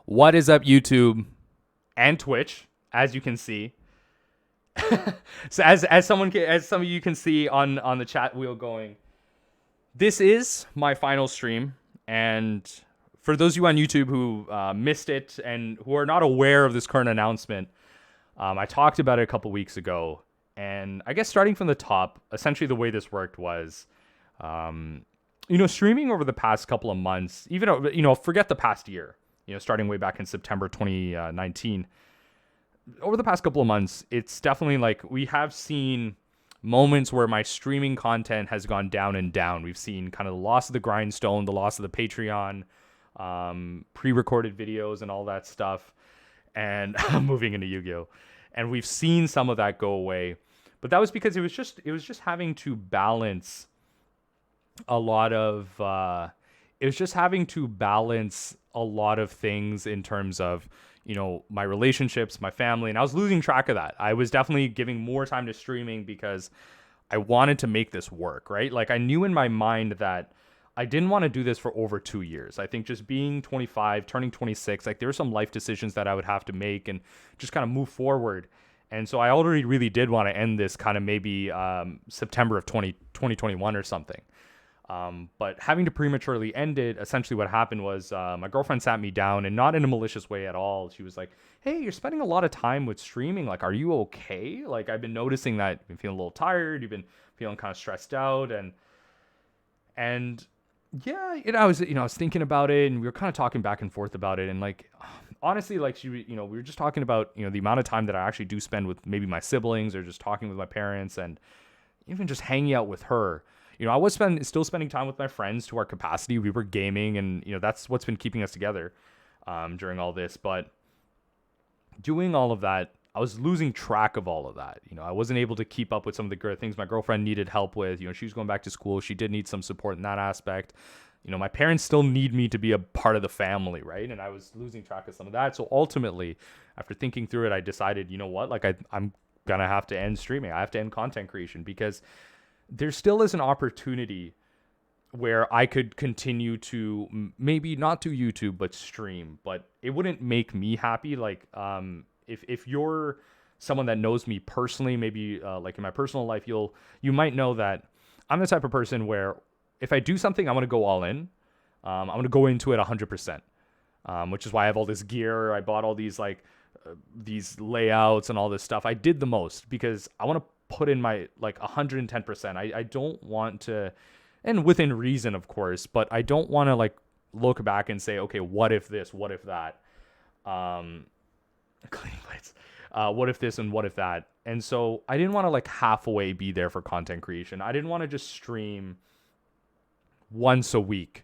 What is up, YouTube and Twitch? As you can see, so as some of you can see on the chat wheel going, this is my final stream. And for those of you on YouTube who missed it and who are not aware of this current announcement, I talked about it a couple weeks ago. And I guess starting from the top, essentially the way this worked was, streaming over the past couple of months, even forget the past year. Starting way back in September 2019. Over the past couple of months, it's definitely like we have seen moments where my streaming content has gone down and down. We've seen kind of the loss of the grindstone, the loss of the Patreon, pre-recorded videos and all that stuff, and moving into Yu-Gi-Oh! And we've seen some of that go away. But that was because it was just having to balance a lot of it was just having to balance a lot of things in terms of, my relationships, my family, and I was losing track of that. I was definitely giving more time to streaming because I wanted to make this work, right? Like I knew in my mind that I didn't want to do this for over 2 years. I think just being 25, turning 26, like there were some life decisions that I would have to make and just kind of move forward. And so I already really did want to end this kind of maybe September of 2021 or something. But having to prematurely end it, essentially what happened was my girlfriend sat me down, and not in a malicious way at all. She was like, "Hey, you're spending a lot of time with streaming. Like, are you okay? Like, I've been noticing that you've been feeling a little tired. You've been feeling kind of stressed out, and yeah, I was thinking about it, and we were kind of talking back and forth about it, and like, honestly, like we were just talking about the amount of time that I actually do spend with maybe my siblings or just talking with my parents, and even just hanging out with her." I was still spending time with my friends to our capacity. We were gaming, and that's what's been keeping us together during all this. But doing all of that, I was losing track of all of that. I wasn't able to keep up with some of the things my girlfriend needed help with. She was going back to school. She did need some support in that aspect. My parents still need me to be a part of the family, right? And I was losing track of some of that. So ultimately, after thinking through it, I decided, you know what? Like I'm gonna have to end streaming. I have to end content creation because there still is an opportunity where I could continue to maybe not do YouTube, but stream, but it wouldn't make me happy. Like, if you're someone that knows me personally, maybe, like in my personal life, you might know that I'm the type of person where if I do something, I'm going to go all in. I'm going to go into it 100%. Which is why I have all this gear. I bought all these these layouts and all this stuff. I did the most because I want to put in my 110%. I don't want to, and within reason, of course, but I don't want to look back and say, okay, what if this, what if that, cleaning plates, what if this and what if that. And so I didn't want to halfway be there for content creation. I didn't want to just stream once a week,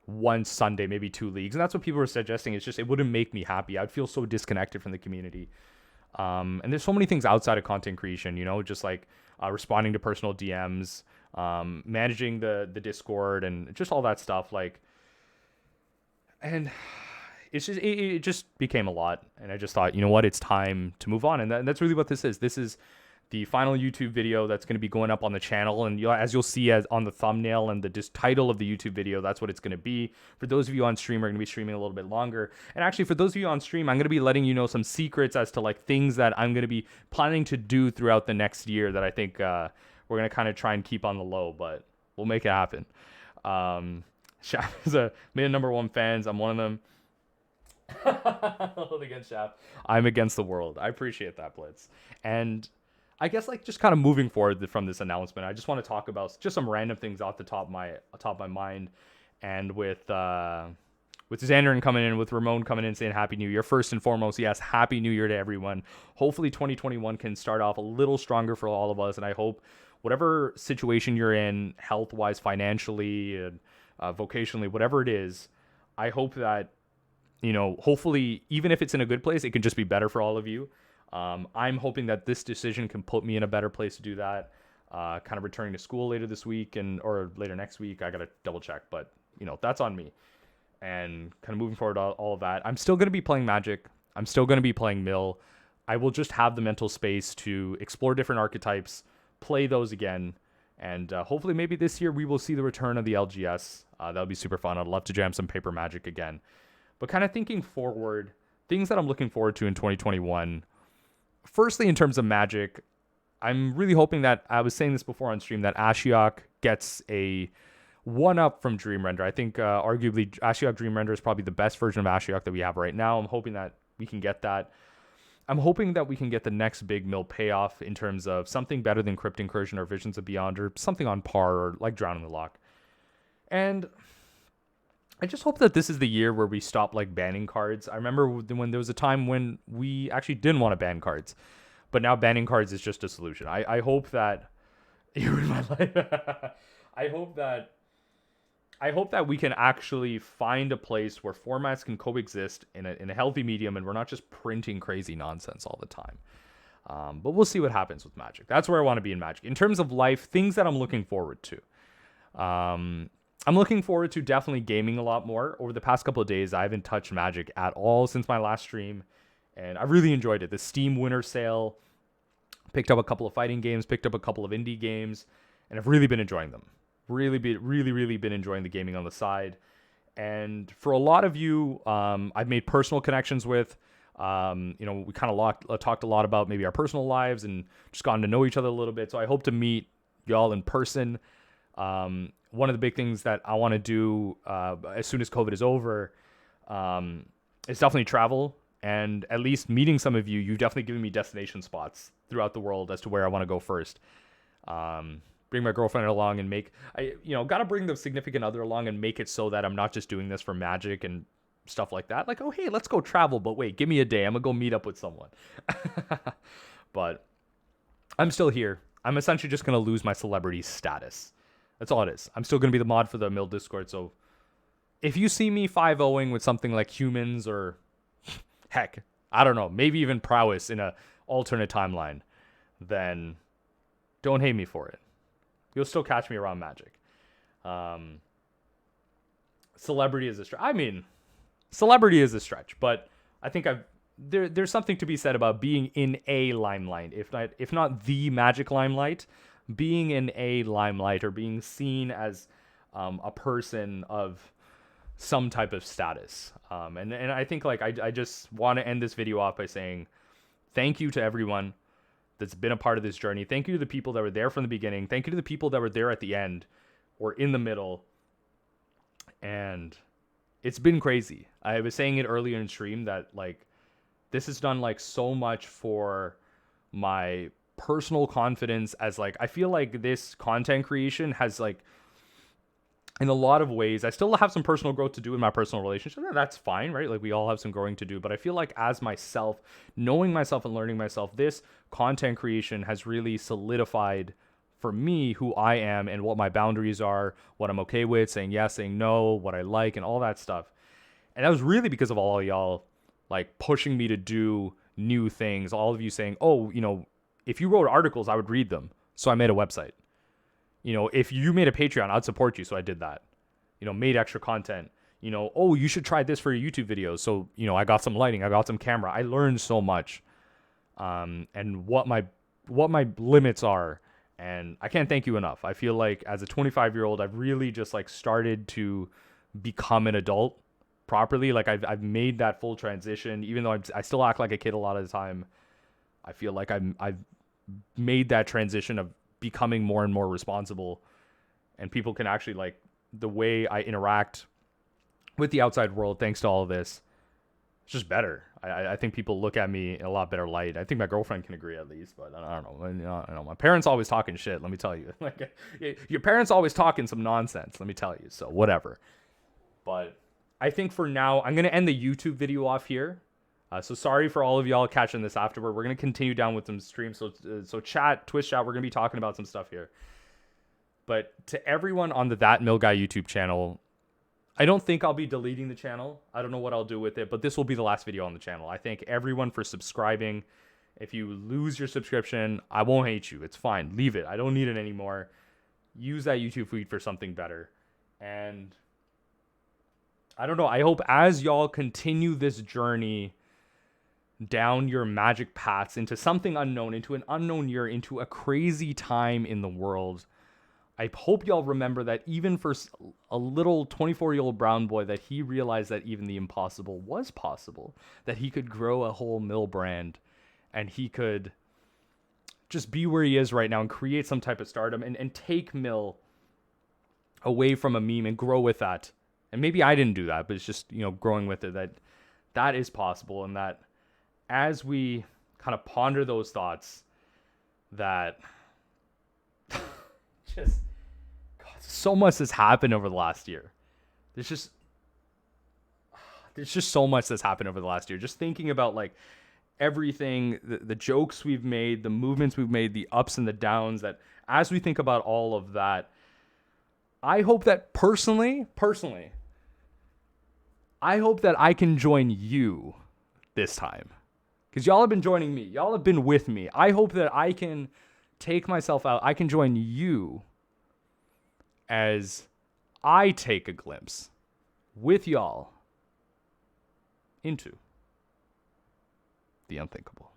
one Sunday, maybe 2 leagues. And that's what people were suggesting. It's just, it wouldn't make me happy. I'd feel so disconnected from the community. And there's so many things outside of content creation, just responding to personal DMs, managing the Discord and just all that stuff. And it just became a lot. And I just thought, you know what, it's time to move on. And that's really what this is. This is the final YouTube video that's going to be going up on the channel. And as you'll see on the thumbnail and the title of the YouTube video, that's what it's going to be. For those of you on stream, we're going to be streaming a little bit longer. And actually, for those of you on stream, I'm going to be letting you know some secrets as to things that I'm going to be planning to do throughout the next year that I think we're going to kind of try and keep on the low, but we'll make it happen. Shaf is a million #1 fans. I'm one of them. Hold against Shaf. I'm against the world. I appreciate that, Blitz. And I guess just kind of moving forward from this announcement, I just want to talk about just some random things off the top of my mind. And with Xandern coming in, with Ramon coming in saying Happy New Year. First and foremost, yes, Happy New Year to everyone. Hopefully 2021 can start off a little stronger for all of us. And I hope whatever situation you're in, health-wise, financially, and vocationally, whatever it is, I hope that, hopefully, even if it's in a good place, it can just be better for all of you. I'm hoping that this decision can put me in a better place to do that. Kind of returning to school later this week or later next week. I got to double check, but that's on me. And kind of moving forward, all of that. I'm still going to be playing Magic. I'm still going to be playing Mill. I will just have the mental space to explore different archetypes, play those again. And hopefully maybe this year we will see the return of the LGS. That'll be super fun. I'd love to jam some Paper Magic again. But kind of thinking forward, things that I'm looking forward to in 2021. Firstly, in terms of Magic, I'm really hoping that, I was saying this before on stream, that Ashiok gets a one-up from Dream Render. I think arguably Ashiok Dream Render is probably the best version of Ashiok that we have right now. I'm hoping that we can get that. I'm hoping that we can get the next big mill payoff in terms of something better than Crypt Incursion or Visions of Beyond, or something on par, or like Drowning the Loch. And I just hope that this is the year where we stop like banning cards. I remember when there was a time when we actually didn't want to ban cards, but now banning cards is just a solution. I hope that you in my life. I hope that we can actually find a place where formats can coexist in a healthy medium, and we're not just printing crazy nonsense all the time. But we'll see what happens with Magic. That's where I want to be in Magic. In terms of life, things that I'm looking forward to. I'm looking forward to definitely gaming a lot more. Over the past couple of days, I haven't touched Magic at all since my last stream, and I really enjoyed it. The Steam Winter Sale, picked up a couple of fighting games, picked up a couple of indie games, and I've really been enjoying them. Really been enjoying the gaming on the side. And for a lot of you, I've made personal connections with. We kind of talked a lot about maybe our personal lives and just gotten to know each other a little bit. So I hope to meet y'all in person. One of the big things that I want to do as soon as COVID is over is definitely travel. And at least meeting some of you, you've definitely given me destination spots throughout the world as to where I want to go first. Bring my girlfriend along and gotta bring the significant other along and make it so that I'm not just doing this for Magic and stuff like that. Like, oh, hey, let's go travel, but wait, give me a day. I'm gonna go meet up with someone. But I'm still here. I'm essentially just gonna lose my celebrity status. That's all it is. I'm still gonna be the mod for the Mill Discord. So if you see me 5-0ing with something like Humans, or heck, I don't know, maybe even Prowess in a alternate timeline, then don't hate me for it. You'll still catch me around Magic. Celebrity is a stretch. I mean, celebrity is a stretch, but I think there's something to be said about being in a limelight, if not the Magic limelight, being in a limelight, or being seen as a person of some type of status. And I think I just want to end this video off by saying thank you to everyone that's been a part of this journey. Thank you to the people that were there from the beginning. Thank you to the people that were there at the end or in the middle. And it's been crazy. I was saying it earlier in stream that this has done so much for my personal confidence, as I feel like this content creation has in a lot of ways, I still have some personal growth to do in my personal relationship. And that's fine, right? We all have some growing to do. But I feel like as myself, knowing myself and learning myself, this content creation has really solidified for me who I am and what my boundaries are, what I'm okay with, saying yes, saying no, what I like, and all that stuff. And that was really because of all y'all pushing me to do new things. All of you saying, oh, if you wrote articles, I would read them. So I made a website. If you made a Patreon, I'd support you. So I did that, made extra content, oh, you should try this for your YouTube videos. So, I got some lighting, I got some camera. I learned so much, and what my limits are. And I can't thank you enough. I feel like as a 25-year-old, I've really just started to become an adult properly. I've made that full transition, even though I still act like a kid a lot of the time. I feel like I've made that transition of becoming more and more responsible, and people can actually the way I interact with the outside world thanks to all of this. It's just better. I think people look at me in a lot better light. I think my girlfriend can agree at least, but I don't know. My parents always talking shit, let me tell you. Your parents always talking some nonsense, let me tell you. So whatever. But I think for now, I'm going to end the YouTube video off here. So sorry for all of y'all catching this afterward. We're going to continue down with some streams. So chat, Twitch chat, we're going to be talking about some stuff here. But to everyone on the That Mill Guy YouTube channel, I don't think I'll be deleting the channel. I don't know what I'll do with it, but this will be the last video on the channel. I thank everyone for subscribing. If you lose your subscription, I won't hate you. It's fine. Leave it. I don't need it anymore. Use that YouTube feed for something better. And I don't know. I hope as y'all continue this journey down your Magic paths into something unknown, into an unknown year, into a crazy time in the world, I hope y'all remember that even for a little 24-year-old brown boy, that he realized that even the impossible was possible, that he could grow a whole Mill brand and he could just be where he is right now and create some type of stardom and take Mill away from a meme and grow with that. And maybe I didn't do that, but it's just, growing with it, that is possible. And that as we kind of ponder those thoughts, that just, God, so much has happened over the last year. There's just so much that's happened over the last year. Just thinking about like everything, the jokes we've made, the movements we've made, the ups and the downs, that as we think about all of that, I hope that personally, I hope that I can join you this time. Because y'all have been joining me. Y'all have been with me. I hope that I can take myself out. I can join you as I take a glimpse with y'all into the unthinkable.